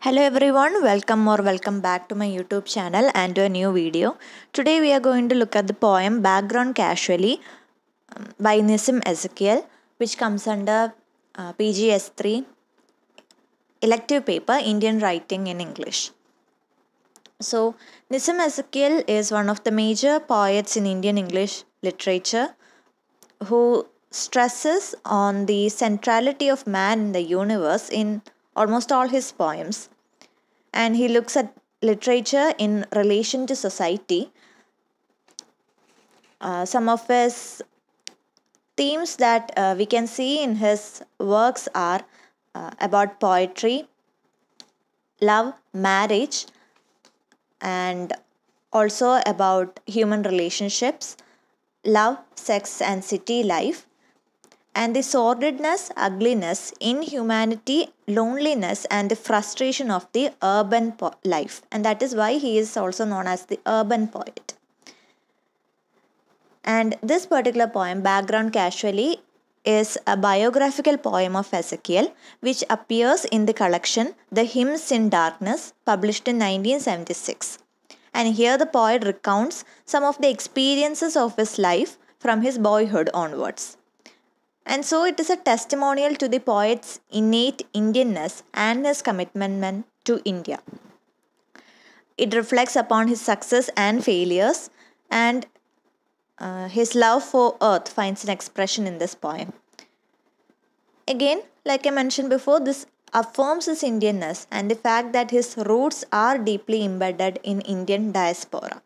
Hello everyone, welcome back to my YouTube channel and to a new video. Today we are going to look at the poem Background Casually by Nissim Ezekiel, which comes under PGS3 elective paper Indian Writing in English. So Nissim Ezekiel is one of the major poets in Indian English literature who stresses on the centrality of man in the universe in almost all his poems. And he looks at literature in relation to society. Some of his themes that we can see in his works are about poetry, love, marriage, and also about human relationships, love, sex, and city life, and the sordidness, ugliness, inhumanity, loneliness, and the frustration of the urban life. And that is why he is also known as the urban poet. And this particular poem, Background Casually, is a biographical poem of Ezekiel, which appears in the collection The Hymns in Darkness, published in 1976. And here the poet recounts some of the experiences of his life from his boyhood onwards. And so it is a testimonial to the poet's innate Indianness and his commitment to India. It reflects upon his success and failures, and his love for earth finds an expression in this poem. Again, like I mentioned before, this affirms his Indianness and the fact that his roots are deeply embedded in Indian diaspora.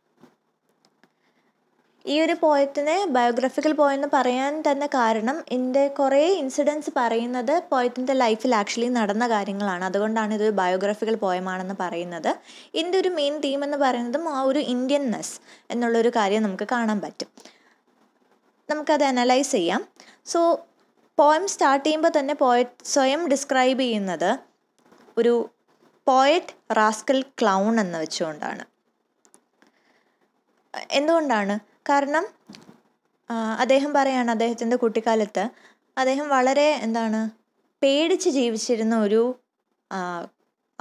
ഈ ഒരു പോയത്തിനെ biographical poem എന്ന് പറയാൻ തന്നെ കാരണം ഇതിൻ്റെ കുറേ incidents പറയുന്നത് പോയത്തിൻ്റെ ലൈഫിൽ ആക്ച്വലി നടന്ന കാര്യങ്ങളാണ്. അതുകൊണ്ടാണ് ഇതൊരു ബയോഗ്രഫിക്കൽ പോയമാണെന്ന് പറയുന്നത്. ഇതിൻ്റെ ഒരു മെയിൻ തീം എന്ന് പറയുന്നതും ആ ഒരു ഇന്ത്യൻനെസ് എന്നുള്ളൊരു കാര്യം നമുക്ക് കാണാൻ പറ്റും. നമുക്കത് അനലൈസ് ചെയ്യാം. സോ പോയം സ്റ്റാർട്ട് ചെയ്യുമ്പോൾ തന്നെ പോയറ്റ് സ്വയം ഡിസ്ക്രൈബ് ചെയ്യുന്നത് ഒരു പോയറ്റ് റാസ്കൽ ക്ലൗൺ എന്ന് വെച്ചുകൊണ്ടാണ്. എന്തുകൊണ്ടാണ്? കാരണം അദ്ദേഹം പറയാണ് അദ്ദേഹത്തിൻ്റെ കുട്ടിക്കാലത്ത് അദ്ദേഹം വളരെ പേടിച്ച് ജീവിച്ചിരുന്ന ഒരു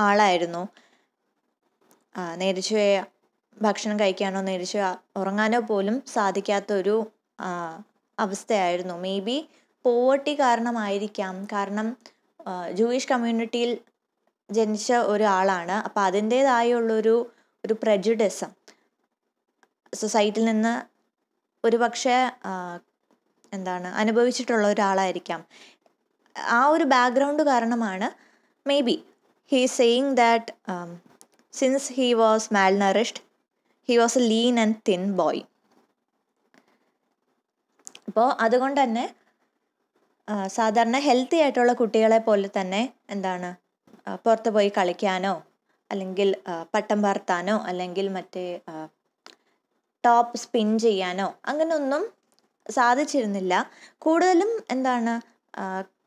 ആളായിരുന്നു. നേരിച്ച് ഭക്ഷണം കഴിക്കാനോ നേരിച്ച് ഉറങ്ങാനോ പോലും സാധിക്കാത്തൊരു അവസ്ഥയായിരുന്നു. മേ ബി പോവർട്ടി കാരണമായിരിക്കാം. കാരണം ജൂയിഷ് കമ്മ്യൂണിറ്റിയിൽ ജനിച്ച ഒരാളാണ്. അപ്പോൾ അതിൻ്റേതായുള്ളൊരു പ്രജുഡിസം സൊസൈറ്റിയിൽ നിന്ന് ഒരു പക്ഷേ അനുഭവിച്ചിട്ടുള്ള ഒരാളായിരിക്കാം. ആ ഒരു ബാക്ക്ഗ്രൗണ്ട് കാരണമാണ് maybe he saying that since he was malnourished he was a lean and thin boy. അപ്പോൾ അതുകൊണ്ട് തന്നെ സാധാരണ ഹെൽത്തി ആയിട്ടുള്ള കുട്ടികളെ പോലെ തന്നെ പുറത്ത് പോയി കളിക്കാനോ അല്ലെങ്കിൽ പട്ടം പറത്താനോ അല്ലെങ്കിൽ മറ്റേ ടോപ്പ് സ്പിൻ ചെയ്യാനോ അങ്ങനെയൊന്നും സാധിച്ചിരുന്നില്ല. കൂടുതലും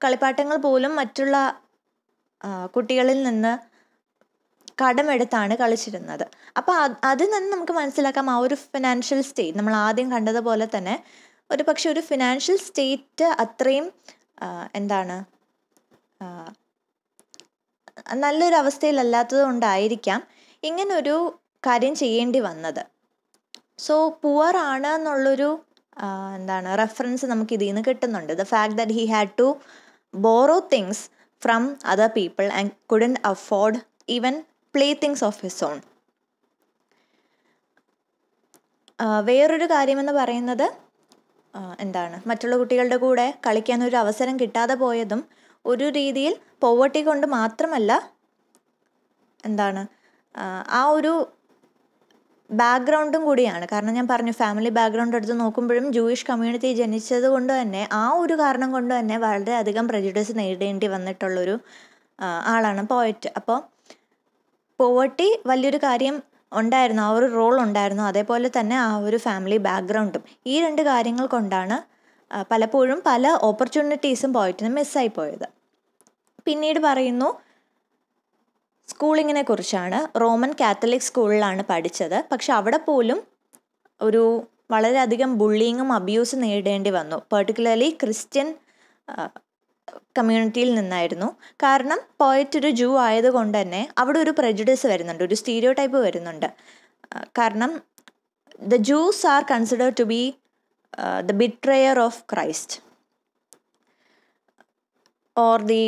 കളിപ്പാട്ടങ്ങൾ പോലും മറ്റുള്ള കുട്ടികളിൽ നിന്ന് കടമെടുത്താണ് കളിച്ചിരുന്നത്. അപ്പോൾ അതിൽ നിന്ന് നമുക്ക് മനസ്സിലാക്കാം ആ ഒരു ഫിനാൻഷ്യൽ സ്റ്റേറ്റ് നമ്മൾ ആദ്യം കണ്ടതുപോലെ തന്നെ ഒരു പക്ഷെ ഒരു ഫിനാൻഷ്യൽ സ്റ്റേറ്റ് അത്രയും നല്ലൊരു അവസ്ഥയിലല്ലാത്തത് കൊണ്ടായിരിക്കാം ഇങ്ങനൊരു കാര്യം ചെയ്യേണ്ടി വന്നത്. സോ പുവർ ആണ് എന്നുള്ളൊരു റെഫറൻസ് നമുക്ക് ഇതിൽ നിന്ന് കിട്ടുന്നുണ്ട്. The fact that he had to borrow things from other people and couldn't afford even play things of his own. വേറൊരു കാര്യമെന്ന് പറയുന്നത് മറ്റുള്ള കുട്ടികളുടെ കൂടെ കളിക്കാനൊരു അവസരം കിട്ടാതെ പോയതും ഒരു രീതിയിൽ പോവർട്ടി കൊണ്ട് മാത്രമല്ല ആ ഒരു ബാക്ക്ഗ്രൗണ്ടും കൂടിയാണ്. കാരണം ഞാൻ പറഞ്ഞു ഫാമിലി ബാക്ക്ഗ്രൗണ്ട് എടുത്ത് നോക്കുമ്പോഴും ജൂയിഷ് കമ്മ്യൂണിറ്റി ജനിച്ചത് കൊണ്ട് തന്നെ ആ ഒരു കാരണം കൊണ്ട് തന്നെ വളരെയധികം പ്രജുഡിസ് നേരിടേണ്ടി വന്നിട്ടുള്ളൊരു ആളാണ് പോയറ്റ്. അപ്പോൾ പോവർട്ടി വലിയൊരു കാര്യം ഉണ്ടായിരുന്നു, ആ ഒരു റോൾ ഉണ്ടായിരുന്നു. അതേപോലെ തന്നെ ആ ഒരു ഫാമിലി ബാക്ക്ഗ്രൗണ്ടും ഈ രണ്ട് കാര്യങ്ങൾ കൊണ്ടാണ് പലപ്പോഴും പല ഓപ്പർച്യൂണിറ്റീസും പോയറ്റിന് മിസ്സായി പോയത്. പിന്നീട് പറയുന്നു സ്കൂളിങ്ങിനെ കുറിച്ചാണ്. റോമൻ കാത്തലിക് സ്കൂളിലാണ് പഠിച്ചത്. പക്ഷെ അവിടെ പോലും ഒരു വളരെയധികം ബുള്ളിങ്ങും അബ്യൂസും നേരിടേണ്ടി വന്നു. പെർട്ടിക്കുലർലി ക്രിസ്ത്യൻ കമ്മ്യൂണിറ്റിയിൽ നിന്നായിരുന്നു. കാരണം പോയറ്റ് ഒരു ജൂ ആയതുകൊണ്ട് തന്നെ അവിടെ ഒരു prejudice വരുന്നുണ്ട്, ഒരു സ്റ്റീരിയോ ടൈപ്പ് വരുന്നുണ്ട്. കാരണം the Jews are considered to be the betrayer of Christ, or the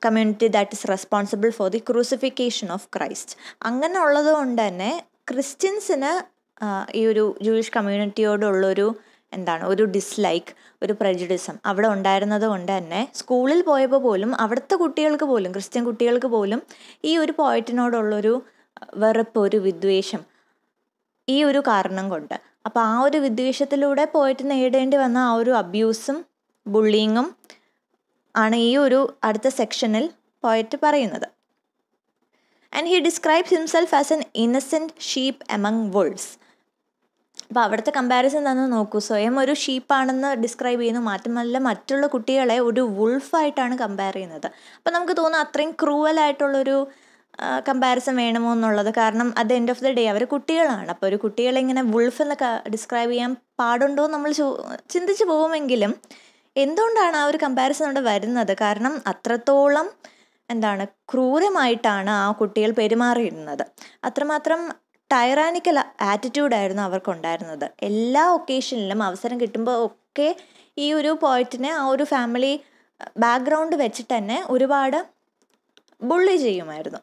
community that is responsible for the crucifixion of Christ. അങ്ങനെ ഉള്ളത് കൊണ്ട് തന്നെ ക്രിസ്ത്യൻസിന് ഈ ഒരു ജൂയിഷ് കമ്മ്യൂണിറ്റിയോടുള്ളൊരു ഒരു ഡിസ്ലൈക്ക്, ഒരു prejudice അവിടെ ഉണ്ടായിരുന്നത് കൊണ്ട് തന്നെ സ്കൂളിൽ പോയപ്പോൾ പോലും അവിടുത്തെ കുട്ടികൾക്ക് പോലും, ക്രിസ്ത്യൻ കുട്ടികൾക്ക് പോലും ഈ ഒരു പോയറ്റിനോടുള്ളൊരു വെറുപ്പ്, ഒരു വിദ്വേഷം ഈ ഒരു കാരണം കൊണ്ട്. അപ്പോൾ ആ ഒരു വിദ്വേഷത്തിലൂടെ പോയിട്ട് നേടേണ്ടി വന്ന ആ ഒരു അബ്യൂസും ബുള്ളിങ്ങും ആണ് ഈ ഒരു അടുത്ത സെക്ഷനിൽ പോയറ്റ് പറയുന്നത്. And he describes himself as an innocent sheep among wolves. അപ്പോൾ അവിടുത്തെ കമ്പാരിസൺ തന്നെ നോക്കൂ. സ്വയം ഒരു ഷീപ്പാണെന്ന് ഡിസ്ക്രൈബ് ചെയ്യുന്നു, മാത്രമല്ല മറ്റുള്ള കുട്ടികളെ ഒരു വുൾഫായിട്ടാണ് കമ്പയർ ചെയ്യുന്നത്. അപ്പോൾ നമുക്ക് തോന്നുന്നു അത്രയും ക്രൂവലായിട്ടുള്ളൊരു കമ്പാരിസൺ വേണമോ എന്നുള്ളത്. കാരണം at the end of the day അവർ കുട്ടികളാണ്. അപ്പോൾ ഒരു കുട്ടികളെ ഇങ്ങനെ വുൾഫ് എന്നൊക്കെ ഡിസ്ക്രൈബ് ചെയ്യാൻ പാടുണ്ടോ എന്ന് നമ്മൾ ചിന്തിച്ച് പോകുമെങ്കിലും എന്തുകൊണ്ടാണ് ആ ഒരു കമ്പാരിസൺ അവിടെ വരുന്നത്? കാരണം അത്രത്തോളം ക്രൂരമായിട്ടാണ് ആ കുട്ടികൾ പെരുമാറിയിരുന്നത്. അത്രമാത്രം ടൈറാനിക്കൽ ആറ്റിറ്റ്യൂഡായിരുന്നു അവർക്കുണ്ടായിരുന്നത്. എല്ലാ ഒക്കേഷനിലും അവസരം കിട്ടുമ്പോൾ ഒക്കെ ഈ ഒരു പോയറ്റിനെ ആ ഒരു ഫാമിലി ബാക്ക്ഗ്രൗണ്ട് വെച്ചിട്ട് തന്നെ ഒരുപാട് ബുള്ളി ചെയ്യുമായിരുന്നു.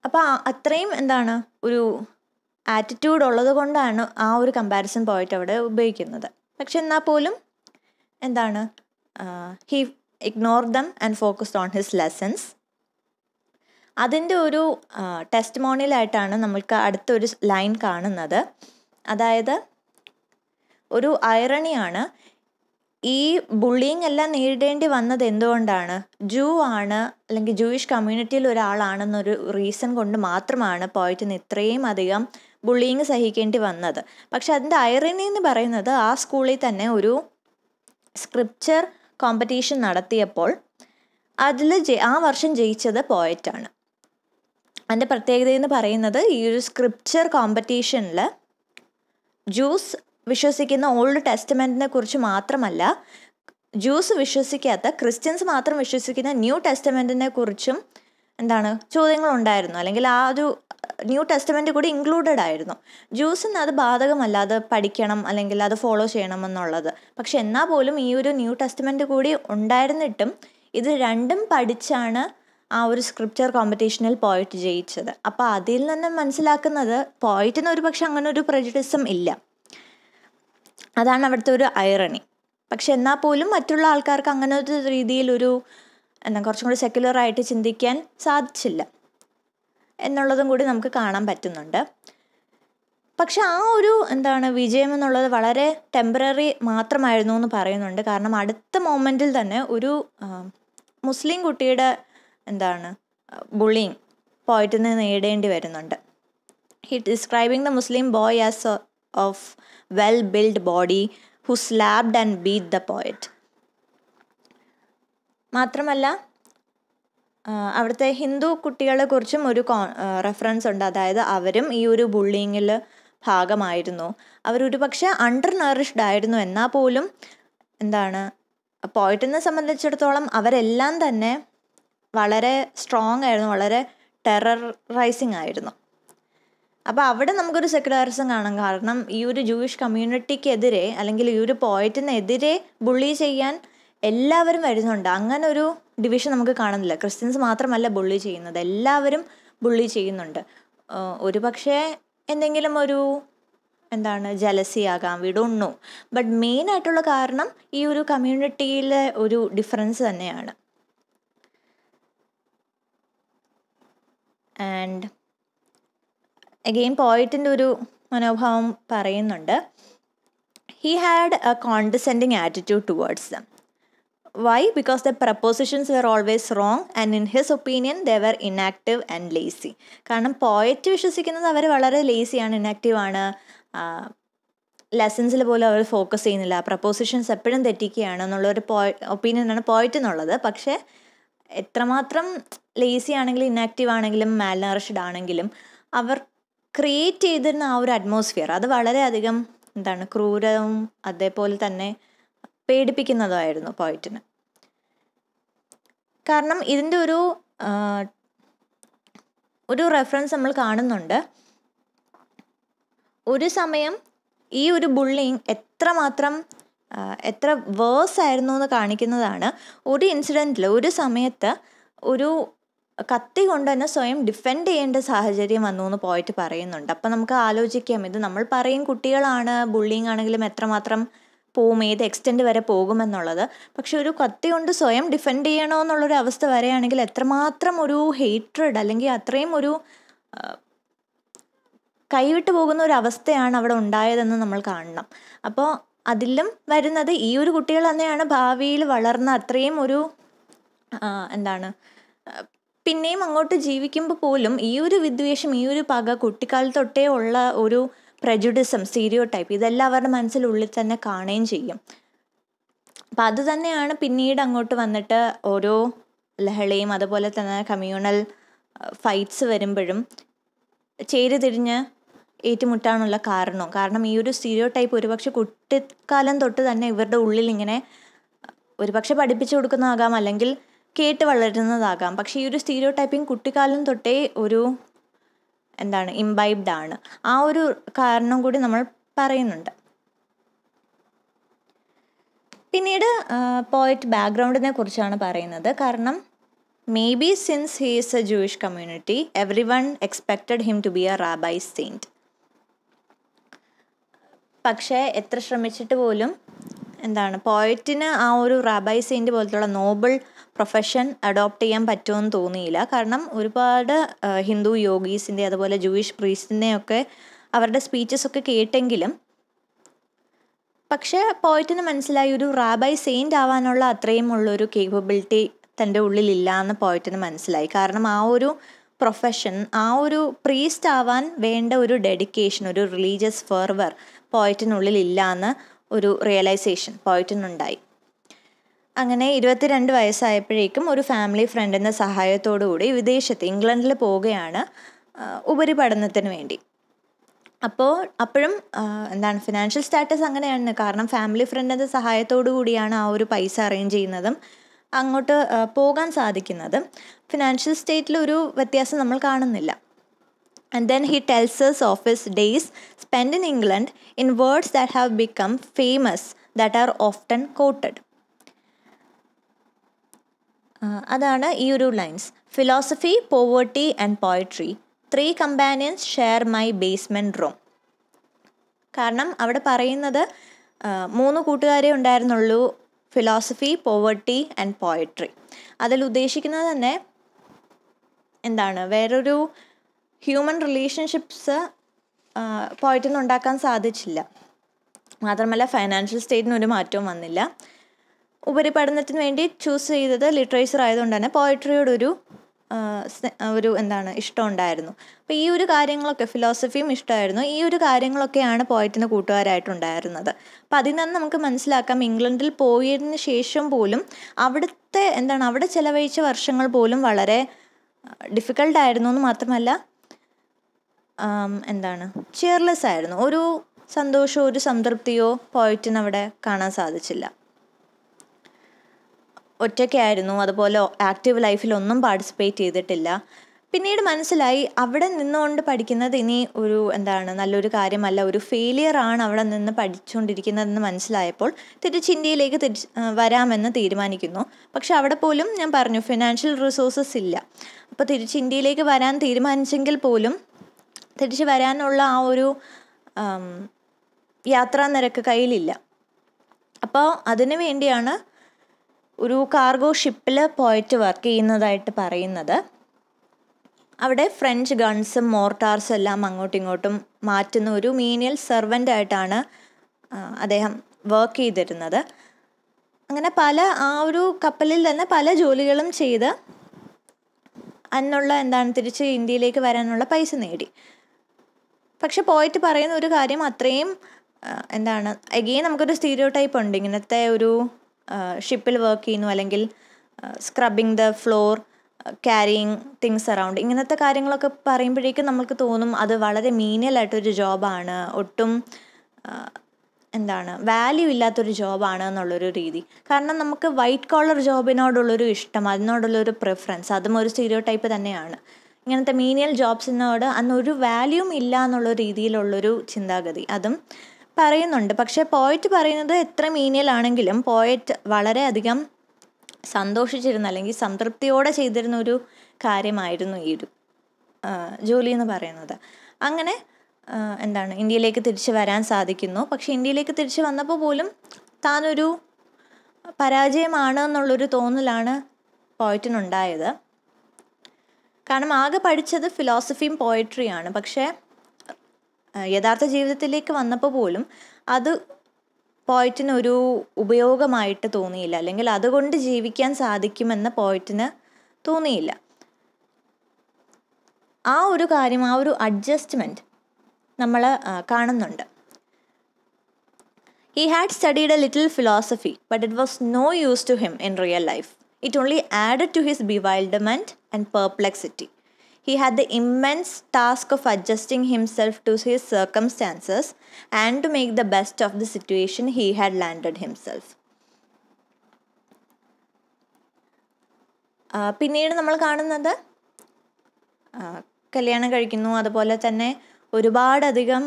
അപ്പോൾ അത്രയും ഒരു ആറ്റിറ്റ്യൂഡ് ഉള്ളത് കൊണ്ടാണ് ആ ഒരു കമ്പാരിസൺ പോയിട്ട് അവിടെ ഉപയോഗിക്കുന്നത്. പക്ഷെ എന്നാൽ പോലും he ignore them and focused on his lessons. അതിൻ്റെ ഒരു ടെസ്റ്റിമോണിയലായിട്ടാണ് നമ്മൾക്ക് അടുത്തൊരു ലൈൻ കാണുന്നത്. അതായത് ഒരു ഐറണിയാണ്, ഈ ബുള്ളിങ് എല്ലാം നേരിടേണ്ടി വന്നത് എന്തുകൊണ്ടാണ്? ജൂ ആണ്, അല്ലെങ്കിൽ ജൂയിഷ് കമ്മ്യൂണിറ്റിയിൽ ഒരാളാണെന്നൊരു റീസൺ കൊണ്ട് മാത്രമാണ് പോയറ്റിന് ഇത്രയും അധികം ബുള്ളിങ് സഹിക്കേണ്ടി വന്നത്. പക്ഷെ അതിൻ്റെ ഐറണി എന്ന് പറയുന്നത് ആ സ്കൂളിൽ തന്നെ ഒരു സ്ക്രിപ്ചർ കോമ്പറ്റീഷൻ നടത്തിയപ്പോൾ അതിൽ ആ വർഷം ജയിച്ചത് പോയറ്റാണ്. അതിൻ്റെ പ്രത്യേകത എന്ന് പറയുന്നത് ഈ ഒരു സ്ക്രിപ്ചർ കോമ്പറ്റീഷനിൽ ജൂസ് വിശ്വസിക്കുന്ന ഓൾഡ് ടെസ്റ്റമെൻറ്റിനെ കുറിച്ച് മാത്രമല്ല, ജൂസ് വിശ്വസിക്കാത്ത ക്രിസ്ത്യൻസ് മാത്രം വിശ്വസിക്കുന്ന ന്യൂ ടെസ്റ്റമെൻറ്റിനെ കുറിച്ചും ചോദ്യങ്ങളുണ്ടായിരുന്നു. അല്ലെങ്കിൽ ആ ഒരു ന്യൂ ടെസ്റ്റമെൻറ്റ് കൂടി ഇൻക്ലൂഡഡ് ആയിരുന്നു. ജൂസിന് അത് ബാധകമല്ല, അത് പഠിക്കണം അല്ലെങ്കിൽ അത് ഫോളോ ചെയ്യണമെന്നുള്ളത്. പക്ഷെ എന്നാൽ പോലും ഈ ഒരു ന്യൂ ടെസ്റ്റമെൻറ്റ് കൂടി ഉണ്ടായിരുന്നിട്ടും ഇത് രണ്ടും പഠിച്ചാണ് ആ ഒരു സ്ക്രിപ്ചർ കോമ്പറ്റീഷനിൽ പോയിട്ട് ജയിച്ചത്. അപ്പോൾ അതിൽ നിന്ന് മനസ്സിലാക്കുന്നത് പോയിട്ടിന് ഒരു പക്ഷെ അങ്ങനെ ഒരു prejudice ഇല്ല. അതാണ് അവിടുത്തെ ഒരു ഐറണി. പക്ഷെ എന്നാൽ പോലും മറ്റുള്ള ആൾക്കാർക്ക് അങ്ങനെ ഒരു രീതിയിലൊരു കുറച്ചും കൂടി സെക്യുലറായിട്ട് ചിന്തിക്കാൻ സാധിച്ചില്ല എന്നുള്ളതും കൂടി നമുക്ക് കാണാൻ പറ്റുന്നുണ്ട്. പക്ഷെ ആ ഒരു വിജയം എന്നുള്ളത് വളരെ ടെമ്പററി മാത്രമായിരുന്നു എന്ന് പറയുന്നുണ്ട്. കാരണം അടുത്ത മൊമെൻറ്റിൽ തന്നെ ഒരു മുസ്ലിം കുട്ടിയുടെ ബുള്ളിങ് പോയിട്ടിന് നേടേണ്ടി വരുന്നുണ്ട്. He describing the Muslim boy as of well build body who slapped and beat the poet. മാത്രമല്ല അവിടുത്തെ ഹിന്ദു കുട്ടികളെ കുറിച്ചും ഒരു റെഫറൻസ് ഉണ്ട്. അതായത് അവരും ഈ ഒരു ബുള്ളിങ്ങിൽ ഭാഗമായിരുന്നു. അവരൊരു പക്ഷേ അണ്ടർ നറിഷ്ഡ് ആയിരുന്നു. എന്നാൽ പോലും പോയിട്ടിനെ സംബന്ധിച്ചിടത്തോളം അവരെല്ലാം തന്നെ വളരെ സ്ട്രോങ് ആയിരുന്നു, വളരെ ടെററൈസിങ് ആയിരുന്നു. അപ്പോൾ അവിടെ നമുക്കൊരു സെക്യുലറിസം കാണാം. കാരണം ഈ ഒരു ജൂയിഷ് കമ്മ്യൂണിറ്റിക്കെതിരെ അല്ലെങ്കിൽ ഈ ഒരു പോയിറ്റിനെതിരെ ബുള്ളി ചെയ്യാൻ എല്ലാവരും വരുന്നുണ്ട്. അങ്ങനെ ഒരു ഡിവിഷൻ നമുക്ക് കാണുന്നില്ല. ക്രിസ്ത്യൻസ് മാത്രമല്ല ബുള്ളി ചെയ്യുന്നത്, എല്ലാവരും ബുള്ളി ചെയ്യുന്നുണ്ട്. ഒരു പക്ഷേ എന്തെങ്കിലും ഒരു ജലസി ആകാം, we don't know. But main ആയിട്ടുള്ള കാരണം ഈ ഒരു കമ്മ്യൂണിറ്റിയിലെ ഒരു ഡിഫറൻസ് തന്നെയാണ്. ആൻഡ് അഗെയിൻ പോയിറ്റിൻ്റെ ഒരു മനോഭാവം പറയുന്നുണ്ട്. He had a condescending attitude towards them. Why? Because the prepositions were always wrong and in his opinion they were inactive and lazy. കാരണം പോയറ്റ് വിശ്വസിക്കുന്നത് അവർ വളരെ ലേസിയാണ്, ഇനാക്റ്റീവാണ്, ലെസൺസിൽ പോലും അവർ ഫോക്കസ് ചെയ്യുന്നില്ല, പ്രപ്പോസിഷൻസ് എപ്പോഴും തെറ്റിക്കുകയാണ് എന്നുള്ളൊരു ഒപ്പീനിയനാണ് പോയറ്റിനുള്ളത്. പക്ഷേ എത്രമാത്രം ലേസി ആണെങ്കിലും ഇനാക്റ്റീവ് ആണെങ്കിലും മാൽനറിഷ്ഡ് ആണെങ്കിലും അവർ ക്രിയേറ്റ് ചെയ്തിരുന്ന ആ ഒരു അറ്റ്മോസ്ഫിയർ അത് വളരെയധികം ക്രൂരവും അതേപോലെ തന്നെ പേടിപ്പിക്കുന്നതായിരുന്നു പോയിറ്റിന്. കാരണം ഇതിൻ്റെ ഒരു റെഫറൻസ് നമ്മൾ കാണുന്നുണ്ട്. ഒരു സമയം ഈ ഒരു ബുള്ളിങ് എത്ര വേഴ്സ് ആയിരുന്നു എന്ന് കാണിക്കുന്നതാണ്. ഒരു ഇൻസിഡൻറ്റിൽ ഒരു സമയത്ത് ഒരു കത്തി കൊണ്ട് തന്നെ സ്വയം ഡിഫെൻഡ് ചെയ്യേണ്ട സാഹചര്യം വന്നു എന്ന് പോയിട്ട് പറയുന്നുണ്ട്. അപ്പം നമുക്ക് ആലോചിക്കാം, ഇത് നമ്മൾ പറയും കുട്ടികളാണ്, ബുള്ളിങ് ആണെങ്കിലും എത്രമാത്രം പോവും, ഏത് എക്സ്റ്റെൻഡ് വരെ പോകുമെന്നുള്ളത്. പക്ഷെ ഒരു കത്തി കൊണ്ട് സ്വയം ഡിഫെൻഡ് ചെയ്യണമെന്നുള്ളൊരു അവസ്ഥ വരെയാണെങ്കിൽ എത്രമാത്രം ഒരു ഹേറ്റ്രഡ് അല്ലെങ്കിൽ അത്രയും ഒരു കൈവിട്ട് പോകുന്ന ഒരു അവസ്ഥയാണ് അവിടെ ഉണ്ടായതെന്ന് നമ്മൾ കാണണം. അപ്പോൾ അതിലും വരുന്നത് ഈ ഒരു കുട്ടികൾ തന്നെയാണ് ഭാവിയിൽ വളർന്ന അത്രയും ഒരു പിന്നെയും അങ്ങോട്ട് ജീവിക്കുമ്പോൾ പോലും ഈ ഒരു വിദ്വേഷം, ഈ ഒരു പക, കുട്ടിക്കാലത്ത് തൊട്ടേ ഉള്ള ഒരു പ്രജുഡിസം, സ്റ്റീരിയോ ടൈപ്പ്, ഇതെല്ലാം അവരുടെ മനസ്സിലുള്ളിൽ തന്നെ കാണുകയും ചെയ്യും. അപ്പം അത് തന്നെയാണ് പിന്നീട് അങ്ങോട്ട് വന്നിട്ട് ഓരോ ലഹളയും അതുപോലെ തന്നെ കമ്മ്യൂണൽ ഫൈറ്റ്സ് വരുമ്പോഴും ചേരിതിരിഞ്ഞ് ഏറ്റുമുട്ടാനുള്ള കാരണം ഈ ഒരു സ്റ്റീരിയോ ടൈപ്പ് ഒരുപക്ഷെ കുട്ടിക്കാലം തൊട്ട് തന്നെ ഇവരുടെ ഉള്ളിൽ ഇങ്ങനെ ഒരുപക്ഷെ പഠിപ്പിച്ചു കൊടുക്കുന്നതാകാം, അല്ലെങ്കിൽ കേട്ട് വളരുന്നതാകാം. പക്ഷേ ഈ ഒരു സ്റ്റീരിയോ ടൈപ്പിംഗ് കുട്ടിക്കാലം തൊട്ടേ ഒരു ഇംബൈബ്ഡ് ആണ്. ആ ഒരു കാരണം കൂടി നമ്മൾ പറയുന്നുണ്ട്. പിന്നീട് പോയറ്റ് ബാക്ക്ഗ്രൗണ്ടിനെ കുറിച്ചാണ് പറയുന്നത്. കാരണം maybe since he is a Jewish community, everyone expected him to be a rabbi saint. പക്ഷേ എത്ര ശ്രമിച്ചിട്ട് പോലും പോയറ്റിന് ആ ഒരു റാബൈ സെയിൻറ്റ് പോലത്തുള്ള നോബിൾ പ്രൊഫഷൻ അഡോപ്റ്റ് ചെയ്യാൻ പറ്റുമെന്ന് തോന്നിയില്ല. കാരണം ഒരുപാട് ഹിന്ദു യോഗീസിൻ്റെ അതുപോലെ ജൂയിഷ് പ്രീസ്റ്റിനെയൊക്കെ അവരുടെ സ്പീച്ചസൊക്കെ കേട്ടെങ്കിലും പക്ഷേ പോയറ്റിന് മനസ്സിലായി ഒരു റാബൈ സെയിൻറ്റ് ആവാനുള്ള അത്രയും ഉള്ളൊരു കേപ്പബിലിറ്റി തൻ്റെ ഉള്ളിലില്ല എന്ന് പോയറ്റിന് മനസ്സിലായി. കാരണം ആ ഒരു പ്രൊഫഷൻ, ആ ഒരു പ്രീസ്റ്റ് ആവാൻ വേണ്ട ഒരു ഡെഡിക്കേഷൻ, ഒരു റിലീജിയസ് ഫെർവർ പോയറ്റിനുള്ളിലില്ല എന്ന് ഒരു റിയലൈസേഷൻ പോയറ്റിനുണ്ടായി. അങ്ങനെ 22 വയസ്സായപ്പോഴേക്കും ഒരു ഫാമിലി ഫ്രണ്ടിൻ്റെ സഹായത്തോടുകൂടി വിദേശത്ത് ഇംഗ്ലണ്ടിൽ പോവുകയാണ് ഉപരിപഠനത്തിന് വേണ്ടി. അപ്പോഴും ഫിനാൻഷ്യൽ സ്റ്റാറ്റസ് അങ്ങനെയാണ്. കാരണം ഫാമിലി ഫ്രണ്ടിൻ്റെ സഹായത്തോടു കൂടിയാണ് ആ ഒരു പൈസ അറേഞ്ച് ചെയ്യുന്നതും അങ്ങോട്ട് പോകാൻ സാധിക്കുന്നതും. ഫിനാൻഷ്യൽ സ്റ്റേറ്റിലൊരു വ്യത്യാസം നമ്മൾ കാണുന്നില്ല. And then he tells us of his days spent in England in words that have become famous, that are often quoted. അതാണ് ഈ ഒരു lines. Philosophy, poverty and poetry, 3 companions share my basement room. കാരണം അവിടെ പറയുന്നത് 3 കൂട്ടുകാരെ ഉണ്ടായിരുന്നുള്ളൂ, philosophy, poverty and poetry. അതിൽ ഉദ്ദേശിക്കുന്നത് തന്നെ വേറൊരു ഹ്യൂമൻ റിലേഷൻഷിപ്സ് പോയറ്റിന് ഉണ്ടാക്കാൻ സാധിച്ചില്ല. മാത്രമല്ല ഫൈനാൻഷ്യൽ സ്റ്റേറ്റിന് ഒരു മാറ്റവും വന്നില്ല. ഉപരിപഠനത്തിന് വേണ്ടി ചൂസ് ചെയ്തത് ലിറ്ററേച്ചർ ആയതുകൊണ്ട് തന്നെ പോയട്രിയോടൊരു ഇഷ്ടം ഉണ്ടായിരുന്നു. അപ്പോൾ ഈ ഒരു കാര്യങ്ങളൊക്കെ, ഫിലോസഫിയും ഇഷ്ടമായിരുന്നു. ഈ ഒരു കാര്യങ്ങളൊക്കെയാണ് പോയറ്റിന് കൂട്ടുകാരായിട്ടുണ്ടായിരുന്നത്. അപ്പോൾ അതിൽ നിന്ന് നമുക്ക് മനസ്സിലാക്കാം, ഇംഗ്ലണ്ടിൽ പോയതിന് ശേഷം പോലും അവിടുത്തെ അവിടെ ചിലവഴിച്ച വർഷങ്ങൾ പോലും വളരെ ഡിഫിക്കൽട്ടായിരുന്നു എന്ന് മാത്രമല്ല ചെയർലെസ് ആയിരുന്നു. ഒരു സന്തോഷമോ ഒരു സംതൃപ്തിയോ പോയറ്റിന് അവിടെ കാണാൻ സാധിച്ചില്ല. ഒറ്റയ്ക്കായിരുന്നു. അതുപോലെ ആക്റ്റീവ് ലൈഫിലൊന്നും പാർട്ടിസിപ്പേറ്റ് ചെയ്തിട്ടില്ല. പിന്നീട് മനസ്സിലായി അവിടെ നിന്നുകൊണ്ട് പഠിക്കുന്നത് ഇനി ഒരു നല്ലൊരു കാര്യമല്ല, ഒരു ഫെയിലിയർ ആണ് അവിടെ നിന്ന് പഠിച്ചുകൊണ്ടിരിക്കുന്നതെന്ന് മനസ്സിലായപ്പോൾ തിരിച്ച് ഇന്ത്യയിലേക്ക് വരാമെന്ന് തീരുമാനിക്കുന്നു. പക്ഷെ അവിടെ പോലും ഞാൻ പറഞ്ഞു ഫിനാൻഷ്യൽ റിസോഴ്സസ് ഇല്ല. അപ്പോൾ തിരിച്ച് ഇന്ത്യയിലേക്ക് വരാൻ തീരുമാനിച്ചെങ്കിൽ പോലും തിരിച്ച് വരാനുള്ള ആ ഒരു യാത്രാ നിരക്ക് കയ്യിലില്ല. അപ്പോൾ അതിനു വേണ്ടിയാണ് ഒരു കാർഗോ ഷിപ്പിൽ പോയിട്ട് വർക്ക് ചെയ്യുന്നതായിട്ട് പറയുന്നത്. അവിടെ ഫ്രഞ്ച് ഗൺസും മോർട്ടാർസും എല്ലാം അങ്ങോട്ടും ഇങ്ങോട്ടും മാറ്റുന്ന ഒരു മീനിയൽ സെർവൻ്റ് ആയിട്ടാണ് അദ്ദേഹം വർക്ക് ചെയ്തിരുന്നത്. അങ്ങനെ ആ ഒരു കപ്പലിൽ തന്നെ പല ജോലികളും ചെയ്ത് അതിനുള്ള തിരിച്ച് ഇന്ത്യയിലേക്ക് വരാനുള്ള പൈസ നേടി. പക്ഷെ പോയിട്ട് പറയുന്ന ഒരു കാര്യം അത്രയും അഗെയിൻ നമുക്കൊരു സ്റ്റീരിയോ ടൈപ്പ് ഉണ്ട്. ഇങ്ങനത്തെ ഒരു ഷിപ്പിൽ വർക്ക് ചെയ്യുന്നു, അല്ലെങ്കിൽ scrubbing the floor, carrying things around, ഇങ്ങനത്തെ കാര്യങ്ങളൊക്കെ പറയുമ്പോഴേക്കും നമുക്ക് തോന്നും അത് വളരെ മീനിയലായിട്ടൊരു ജോബാണ്, ഒട്ടും വാല്യൂ ഇല്ലാത്തൊരു ജോബാണ് എന്നുള്ളൊരു രീതി. കാരണം നമുക്ക് വൈറ്റ് കോളർ ജോബിനോടുള്ളൊരു ഇഷ്ടം, അതിനോടുള്ളൊരു പ്രിഫറൻസ്, അതും ഒരു സ്റ്റീരിയോ ടൈപ്പ് തന്നെയാണ്. ഇങ്ങനത്തെ മീനിയൽ ജോബ്സിനോട് അന്നൊരു വാല്യൂം ഇല്ല എന്നുള്ള രീതിയിലുള്ളൊരു ചിന്താഗതി അതും പറയുന്നുണ്ട്. പക്ഷേ പോയറ്റ് പറയുന്നത് എത്ര മീനിയൽ ആണെങ്കിലും പോയറ്റ് വളരെയധികം സന്തോഷിച്ചിരുന്ന അല്ലെങ്കിൽ സംതൃപ്തിയോടെ ചെയ്തിരുന്ന ഒരു കാര്യമായിരുന്നു ഈ ഒരു ജോലി എന്ന് പറയുന്നത്. അങ്ങനെ ഇന്ത്യയിലേക്ക് തിരിച്ചു വരാൻ സാധിക്കുന്നു. പക്ഷേ ഇന്ത്യയിലേക്ക് തിരിച്ചു വന്നപ്പോൾ പോലും താനൊരു പരാജയമാണ് എന്നുള്ളൊരു തോന്നലാണ് പോയറ്റിനുണ്ടായത്. കാരണം ആകെ പഠിച്ചത് ഫിലോസഫിയും പോയട്രിയാണ്. പക്ഷേ യഥാർത്ഥ ജീവിതത്തിലേക്ക് വന്നപ്പോൾ പോലും അത് പോയറ്റിനൊരു ഉപയോഗമായിട്ട് തോന്നിയില്ല, അല്ലെങ്കിൽ അതുകൊണ്ട് ജീവിക്കാൻ സാധിക്കുമെന്ന് പോയറ്റിന് തോന്നിയില്ല. ആ ഒരു കാര്യം, ആ ഒരു അഡ്ജസ്റ്റ്മെൻറ്റ് നമ്മൾ കാണുന്നുണ്ട്. He had studied a little philosophy, but it was no use to him in real life. It only added to his bewilderment and perplexity. He had the immense task of adjusting himself to his circumstances and to make the best of the situation he had landed himself. പിന്നീട് നമ്മൾ കാണുന്നത് കല്യാണം കഴിക്കുന്നു, അതുപോലെ തന്നെ ഒരുപാടധികം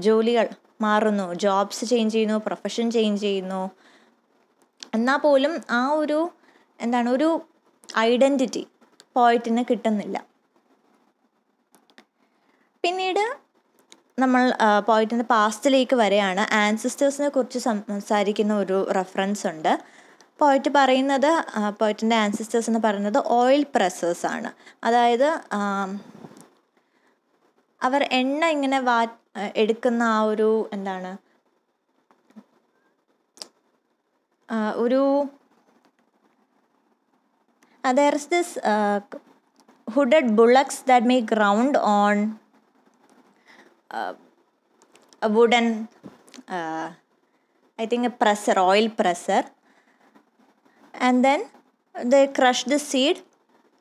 ജോലികൾ മാറുന്നു, ജോബ്സ് ചേഞ്ച് ചെയ്യുന്നു, പ്രൊഫഷൻ ചേഞ്ച് ചെയ്യുന്നു. എന്നാൽ പോലും ആ ഒരു ഒരു ഐഡൻറ്റിറ്റി പോയറ്റിന് കിട്ടുന്നില്ല. പിന്നീട് നമ്മൾ പോയറ്റിൻ്റെ പാസ്റ്റിലേക്ക് വരെയാണ്. ആൻസിസ്റ്റേഴ്സിനെ കുറിച്ച് സംസാരിക്കുന്ന ഒരു റെഫറൻസ് ഉണ്ട്. പോയറ്റ് പറയുന്നത്, പോയറ്റിൻ്റെ ആൻസിസ്റ്റേഴ്സ് എന്ന് പറയുന്നത് ഓയിൽ പ്രസ്സേഴ്സ് ആണ്. അതായത് അവർ എണ്ണ ഇങ്ങനെ എടുക്കുന്ന ആ ഒരു ഒരു there is this hooded bullocks that make ground on a wooden I think a presser, oil presser, and then they crush the seed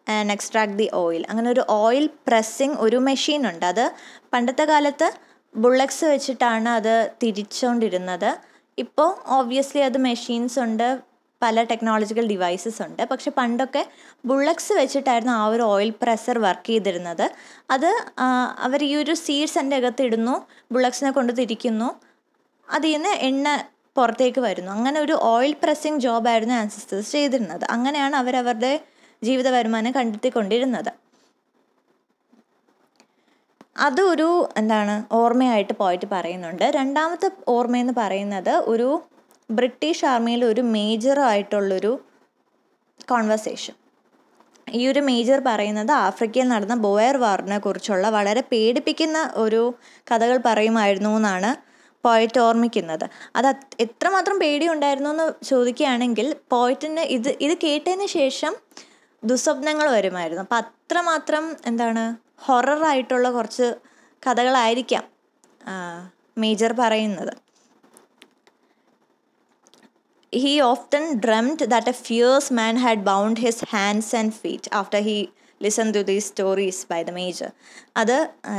and extract the oil. അങ്ങനെ ഒരു ഓയിൽ പ്രസ്സിങ് ഒരു മെഷീൻ ഉണ്ട്. അത് പണ്ടത്തെ കാലത്ത് ബുള്ളക്സ് വെച്ചിട്ടാണ് അത് തിരിച്ചുകൊണ്ടിരുന്നത്. ഇപ്പോൾ ഓബ്വിയസ്ലി അത് മെഷീൻസ് ഉണ്ട്, പല ടെക്നോളജിക്കൽ ഡിവൈസസ് ഉണ്ട്. പക്ഷെ പണ്ടൊക്കെ ബുള്ളക്സ് വെച്ചിട്ടായിരുന്നു ആ ഒരു ഓയിൽ പ്രസ്സർ വർക്ക് ചെയ്തിരുന്നത്. അത് അവർ ഈ ഒരു സീഡ്സ് എൻ്റെ അകത്ത് ഇടുന്നു, ബുള്ളക്സിനെ കൊണ്ട് തിരിക്കുന്നു, അതിൽ നിന്ന് എണ്ണ പുറത്തേക്ക് വരുന്നു. അങ്ങനെ ഒരു ഓയിൽ പ്രസ്സിങ് ജോബായിരുന്നു ആൻസിസ്റ്റേഴ്സ് ചെയ്തിരുന്നത്. അങ്ങനെയാണ് അവരവരുടെ ജീവിത വരുമാനം കണ്ടെത്തിക്കൊണ്ടിരുന്നത്. അതൊരു ഓർമ്മയായിട്ട് പോയിട്ട് പറയുന്നുണ്ട്. രണ്ടാമത്തെ ഓർമ്മയെന്ന് പറയുന്നത് ഒരു ബ്രിട്ടീഷ് ആർമിയിൽ ഒരു മേജറായിട്ടുള്ളൊരു കോൺവെർസേഷൻ. ഈ ഒരു മേജർ പറയുന്നത് ആഫ്രിക്കയിൽ നടന്ന ബോയർ വാറിനെ കുറിച്ചുള്ള വളരെ പേടിപ്പിക്കുന്ന ഒരു കഥകൾ പറയുമായിരുന്നു എന്നാണ് പോയറ്റ് ഓർമ്മിക്കുന്നത്. അത് എത്രമാത്രം പേടിയുണ്ടായിരുന്നു എന്ന് ചോദിക്കുകയാണെങ്കിൽ പോയറ്റിന് ഇത് കേട്ടതിന് ശേഷം ദുസ്വപ്നങ്ങൾ വരുമായിരുന്നു. അപ്പം അത്രമാത്രം ഹൊററായിട്ടുള്ള കുറച്ച് കഥകളായിരിക്കാം മേജർ പറയുന്നത്. He often dreamt that a fierce man had bound his hands and feet after he listened to these stories by the major. അത്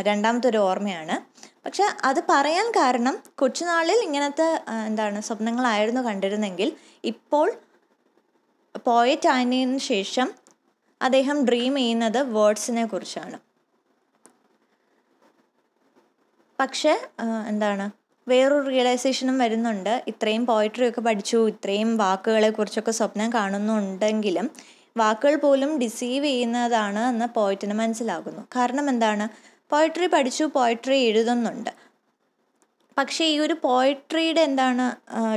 രണ്ടാമത്തെ ഒരു ഓർമ്മയാണ്. പക്ഷെ അത് പറയാൻ കാരണം കൊച്ചുനാളിൽ ഇങ്ങനത്തെ സ്വപ്നങ്ങളായിരുന്നു കണ്ടിരുന്നെങ്കിൽ ഇപ്പോൾ പോയറ്റ് ആയതിനു ശേഷം അദ്ദേഹം ഡ്രീം ചെയ്യുന്നത് വേർഡ്സിനെ കുറിച്ചാണ്. പക്ഷെ വേറൊരു റിയലൈസേഷനും വരുന്നുണ്ട്. ഇത്രയും പോയിട്രിയൊക്കെ പഠിച്ചു, ഇത്രയും വാക്കുകളെ കുറിച്ചൊക്കെ സ്വപ്നം കാണുന്നുണ്ടെങ്കിലും വാക്കുകൾ പോലും ഡിസീവ് ചെയ്യുന്നതാണ് എന്ന് പോയറ്റിന് മനസ്സിലാകുന്നു. കാരണം പോയട്രി പഠിച്ചു, പോയട്രി എഴുതുന്നുണ്ട്. പക്ഷേ ഈ ഒരു പോയട്രിയുടെ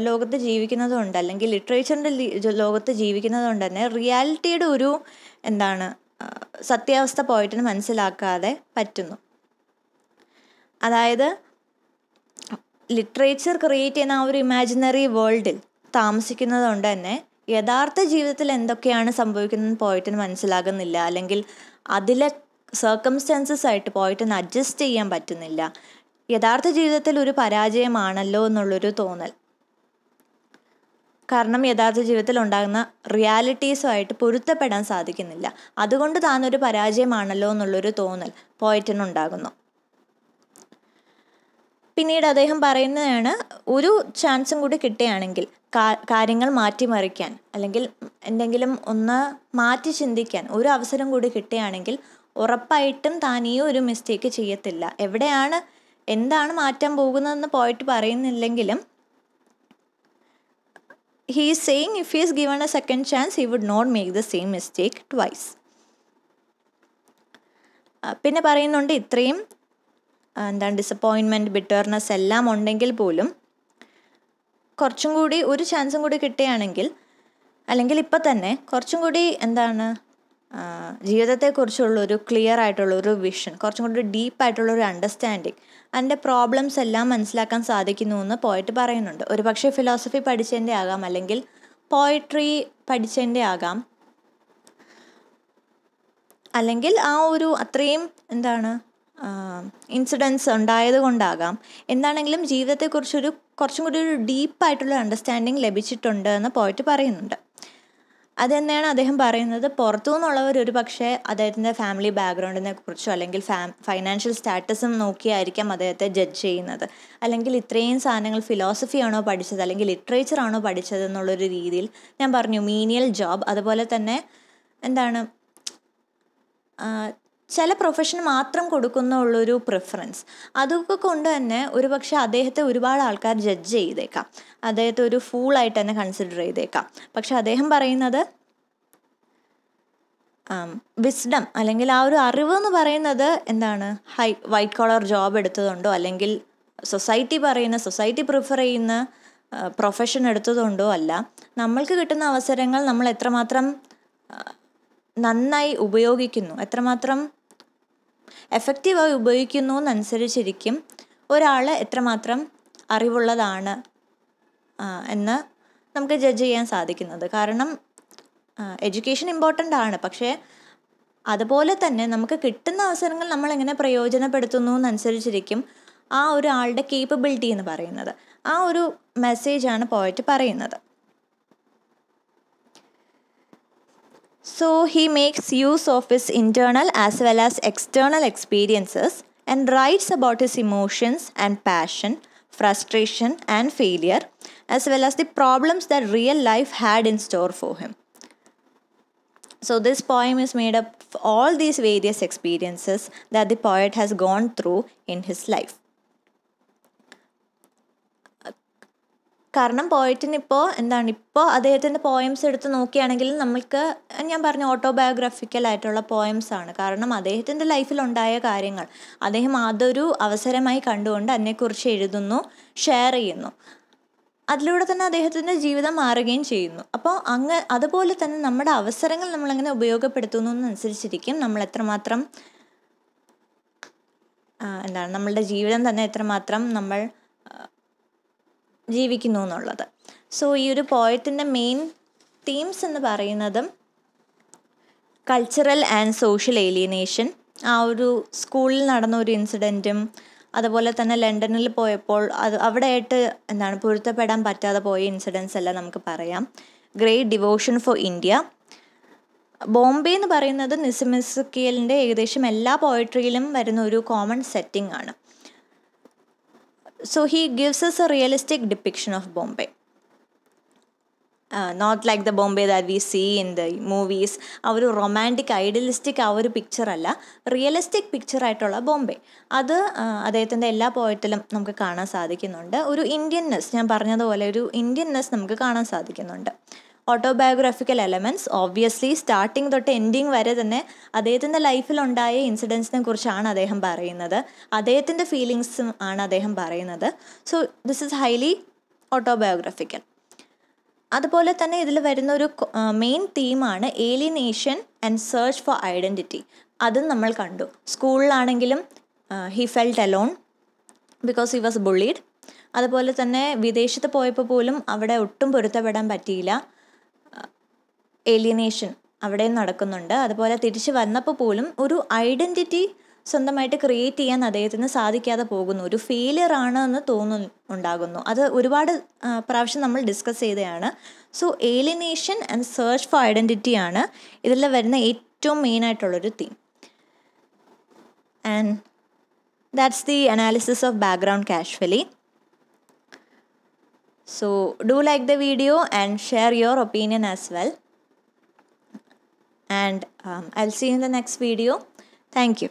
ലോകത്ത് ജീവിക്കുന്നതുകൊണ്ട്, അല്ലെങ്കിൽ ലിറ്ററേച്ചറിൻ്റെ ലോകത്ത് ജീവിക്കുന്നതുകൊണ്ട് തന്നെ റിയാലിറ്റിയുടെ ഒരു സത്യാവസ്ഥ പോയറ്റിന് മനസ്സിലാക്കാതെ പറ്റുന്നു. അതായത് ലിറ്ററേച്ചർ ക്രിയേറ്റ് ചെയ്യുന്ന ആ ഒരു ഇമാജിനറി വേൾഡിൽ താമസിക്കുന്നത് കൊണ്ട് തന്നെ യഥാർത്ഥ ജീവിതത്തിൽ എന്തൊക്കെയാണ് സംഭവിക്കുന്നതെന്ന് പോയറ്റിന് മനസ്സിലാകുന്നില്ല, അല്ലെങ്കിൽ അതിലെ സർക്കംസ്റ്റൻസസ് ആയിട്ട് പോയറ്റിന് അഡ്ജസ്റ്റ് ചെയ്യാൻ പറ്റുന്നില്ല. യഥാർത്ഥ ജീവിതത്തിൽ ഒരു പരാജയമാണല്ലോ എന്നുള്ളൊരു തോന്നൽ. കാരണം യഥാർത്ഥ ജീവിതത്തിൽ ഉണ്ടാകുന്ന റിയാലിറ്റീസുമായിട്ട് പൊരുത്തപ്പെടാൻ സാധിക്കുന്നില്ല. അതുകൊണ്ട് താനൊരു പരാജയമാണല്ലോ എന്നുള്ളൊരു തോന്നൽ പോയറ്റിനുണ്ടാകുന്നു. പിന്നീട് അദ്ദേഹം പറയുന്നതാണ്, ഒരു ചാൻസും കൂടി കിട്ടുകയാണെങ്കിൽ കാര്യങ്ങൾ മാറ്റിമറിക്കാൻ അല്ലെങ്കിൽ എന്തെങ്കിലും ഒന്ന് മാറ്റി ചിന്തിക്കാൻ ഒരു അവസരം കൂടി കിട്ടുകയാണെങ്കിൽ ഉറപ്പായിട്ടും താൻ ഈ ഒരു മിസ്റ്റേക്ക് ചെയ്യത്തില്ല. എന്താണ് മാറ്റാൻ പോകുന്നതെന്ന് പോയിട്ട് പറയുന്നില്ലെങ്കിലും he is saying if he is given a second chance he would not make the same mistake twice. പിന്നെ പറയുന്നുണ്ട്, ഇത്രയും ഡിസപ്പോയിൻമെൻറ്റ്, ബിറ്റർനെസ് എല്ലാം ഉണ്ടെങ്കിൽ പോലും കുറച്ചും കൂടി ഒരു ചാൻസും കൂടി കിട്ടുകയാണെങ്കിൽ, അല്ലെങ്കിൽ ഇപ്പം തന്നെ കുറച്ചും കൂടി ജീവിതത്തെക്കുറിച്ചുള്ളൊരു ക്ലിയർ ആയിട്ടുള്ളൊരു വിഷൻ, കുറച്ചും കൂടി ഡീപ്പായിട്ടുള്ളൊരു അണ്ടർസ്റ്റാൻഡിങ്, അതിൻ്റെ പ്രോബ്ലംസ് എല്ലാം മനസ്സിലാക്കാൻ സാധിക്കുന്നു എന്ന് പോയിട്ട് പറയുന്നുണ്ട്. ഒരു പക്ഷേ ഫിലോസഫി പഠിച്ചതിൻ്റെ ആകാം, അല്ലെങ്കിൽ പോയട്രി പഠിച്ചതിൻ്റെ ആകാം, അല്ലെങ്കിൽ ആ ഒരു അത്രയും ഇൻസിഡൻസ് ഉണ്ടായത് കൊണ്ടാകാം. എന്താണെങ്കിലും ജീവിതത്തെക്കുറിച്ചൊരു കുറച്ചും കൂടി ഒരു ഡീപ്പായിട്ടുള്ള അണ്ടർസ്റ്റാൻഡിങ് ലഭിച്ചിട്ടുണ്ട് എന്ന് പോയിട്ട് പറയുന്നുണ്ട്. അതെന്നെയാണ് അദ്ദേഹം പറയുന്നത്. പുറത്തു നിന്നുള്ളവർ ഒരു പക്ഷേ അദ്ദേഹത്തിൻ്റെ ഫാമിലി ബാക്ക്ഗ്രൗണ്ടിനെ കുറിച്ചോ അല്ലെങ്കിൽ ഫൈനാൻഷ്യൽ സ്റ്റാറ്റസും നോക്കിയായിരിക്കാം അദ്ദേഹത്തെ ജഡ്ജ് ചെയ്യുന്നത്. അല്ലെങ്കിൽ ഇത്രയും സാധനങ്ങൾ ഫിലോസഫി ആണോ പഠിച്ചത് അല്ലെങ്കിൽ ലിറ്ററേച്ചർ ആണോ പഠിച്ചത് എന്നുള്ളൊരു രീതിയിൽ ഞാൻ പറഞ്ഞു മീനിയൽ ജോബ്, അതുപോലെ തന്നെ ചില പ്രൊഫഷൻ മാത്രം കൊടുക്കുന്നുള്ളൊരു പ്രിഫറൻസ്, അതൊക്കെ കൊണ്ട് തന്നെ ഒരുപക്ഷെ അദ്ദേഹത്തെ ഒരുപാട് ആൾക്കാർ ജഡ്ജ് ചെയ്തേക്കാം, അദ്ദേഹത്തെ ഒരു ഫൂളായിട്ട് തന്നെ കൺസിഡർ ചെയ്തേക്കാം. പക്ഷെ അദ്ദേഹം പറയുന്നത് വിസ്ഡം അല്ലെങ്കിൽ ആ ഒരു അറിവ് എന്ന് പറയുന്നത് വൈറ്റ് കോളർ ജോബ് എടുത്തതുകൊണ്ടോ അല്ലെങ്കിൽ സൊസൈറ്റി പ്രിഫർ ചെയ്യുന്ന പ്രൊഫഷൻ എടുത്തതുകൊണ്ടോ അല്ല. നമ്മൾക്ക് കിട്ടുന്ന അവസരങ്ങൾ നമ്മൾ എത്രമാത്രം നന്നായി ഉപയോഗിക്കുന്നു, എത്രമാത്രം എഫക്റ്റീവായി ഉപയോഗിക്കുന്നു എന്നനുസരിച്ചിരിക്കും ഒരാൾ എത്രമാത്രം അറിവുള്ളതാണ് എന്ന് നമുക്ക് ജഡ്ജ് ചെയ്യാൻ സാധിക്കുന്നത്. കാരണം എഡ്യൂക്കേഷൻ ഇമ്പോർട്ടൻ്റ് ആണ്, പക്ഷേ അതുപോലെ തന്നെ നമുക്ക് കിട്ടുന്ന അവസരങ്ങൾ നമ്മളെങ്ങനെ പ്രയോജനപ്പെടുത്തുന്നു എന്നനുസരിച്ചിരിക്കും ആ ഒരാളുടെ കേപ്പബിലിറ്റി എന്ന് പറയുന്നത്. ആ ഒരു മെസ്സേജാണ് പോയിട്ട് പറയുന്നത്. So he makes use of his internal as well as external experiences and writes about his emotions and passion, frustration and failure, as well as the problems that real life had in store for him. So this poem is made up of all these various experiences that the poet has gone through in his life. കാരണം പോയറ്റിന് ഇപ്പോൾ അദ്ദേഹത്തിൻ്റെ poems എടുത്ത് നോക്കുകയാണെങ്കിൽ നമ്മൾക്ക് ഞാൻ പറഞ്ഞ autobiographical ആയിട്ടുള്ള poems ആണ്. കാരണം അദ്ദേഹത്തിൻ്റെ ലൈഫിലുണ്ടായ കാര്യങ്ങൾ അദ്ദേഹം അതൊരു അവസരമായി കണ്ടുകൊണ്ട് അതിനെക്കുറിച്ച് എഴുതുന്നു, ഷെയർ ചെയ്യുന്നു. അതിലൂടെ തന്നെ അദ്ദേഹത്തിൻ്റെ ജീവിതം മാറുകയും ചെയ്യുന്നു. അപ്പോൾ അതുപോലെ തന്നെ നമ്മുടെ അവസരങ്ങൾ നമ്മളെങ്ങനെ ഉപയോഗപ്പെടുത്തുന്നു എന്നനുസരിച്ചിരിക്കും നമ്മൾ എത്രമാത്രം നമ്മളുടെ ജീവിതം തന്നെ എത്രമാത്രം നമ്മൾ ജീവിക്കുന്നു എന്നുള്ളത്. സോ ഈ ഒരു പോയത്തിൻ്റെ മെയിൻ തീംസ് എന്ന് പറയുന്നതും കൾച്ചറൽ ആൻഡ് സോഷ്യൽ ഏലിയനേഷൻ, ആ ഒരു സ്കൂളിൽ നടന്ന ഒരു ഇൻസിഡൻറ്റും അതുപോലെ തന്നെ ലണ്ടനിൽ പോയപ്പോൾ അവിടെയായിട്ട് പൊരുത്തപ്പെടാൻ പറ്റാതെ പോയ ഇൻസിഡൻസ് എല്ലാം നമുക്ക് പറയാം. Great devotion for India. Bombay എന്ന് പറയുന്നത് നിസിം എസെക്കിയലിൻ്റെ ഏകദേശം എല്ലാ പോയട്രിയിലും വരുന്ന ഒരു കോമൺ സെറ്റിംഗ് ആണ്. So he gives us a realistic depiction of Bombay. Not like the Bombay that we see in the movies. ആ ഒരു റൊമാൻറ്റിക് ഐഡിയലിസ്റ്റിക് ആ ഒരു പിക്ചറല്ല, റിയലിസ്റ്റിക് പിക്ചറായിട്ടുള്ള ബോംബെ. അത് അദ്ദേഹത്തിൻ്റെ എല്ലാ പോയറ്റിലും നമുക്ക് കാണാൻ സാധിക്കുന്നുണ്ട്. ഒരു ഇന്ത്യൻനെസ്, ഞാൻ പറഞ്ഞതുപോലെ ഒരു ഇന്ത്യൻനെസ് നമുക്ക് കാണാൻ സാധിക്കുന്നുണ്ട്. ഓട്ടോബയോഗ്രഫിക്കൽ എലമെൻറ്റ്സ് ഓബ്വിയസ്ലി സ്റ്റാർട്ടിങ് തൊട്ട് എൻഡിങ് വരെ തന്നെ അദ്ദേഹത്തിൻ്റെ ലൈഫിലുണ്ടായ ഇൻസിഡൻസിനെ കുറിച്ചാണ് അദ്ദേഹം പറയുന്നത്, അദ്ദേഹത്തിൻ്റെ ഫീലിങ്സും ആണ് അദ്ദേഹം പറയുന്നത്. So this is highly autobiographical. അതുപോലെ തന്നെ ഇതിൽ വരുന്ന ഒരു മെയിൻ തീമാണ് alienation and search for identity. അതും നമ്മൾ കണ്ടു. സ്കൂളിലാണെങ്കിലും he felt alone because he was bullied. അതുപോലെ തന്നെ വിദേശത്ത് പോയപ്പോൾ പോലും അവിടെ ഒട്ടും പൊരുത്തപ്പെടാൻ പറ്റിയില്ല, ഏലിയനേഷൻ അവിടെ നടക്കുന്നുണ്ട്. അതുപോലെ തിരിച്ച് വന്നപ്പോൾ പോലും ഒരു ഐഡൻറ്റിറ്റി സ്വന്തമായിട്ട് ക്രിയേറ്റ് ചെയ്യാൻ അദ്ദേഹത്തിന് സാധിക്കാതെ പോകുന്നു, ഒരു ഫെയിലിയർ ആണ് എന്ന് ഉണ്ടാകുന്നു. അത് ഒരുപാട് പ്രാവശ്യം നമ്മൾ ഡിസ്കസ് ചെയ്തതാണ്. So alienation and search for identity ആണ് ഇതിൽ വരുന്ന ഏറ്റവും മെയിനായിട്ടുള്ളൊരു theme. And That's the analysis of background casually. So do like the video and share your opinion as well. And I'll see you in the next video. Thank you.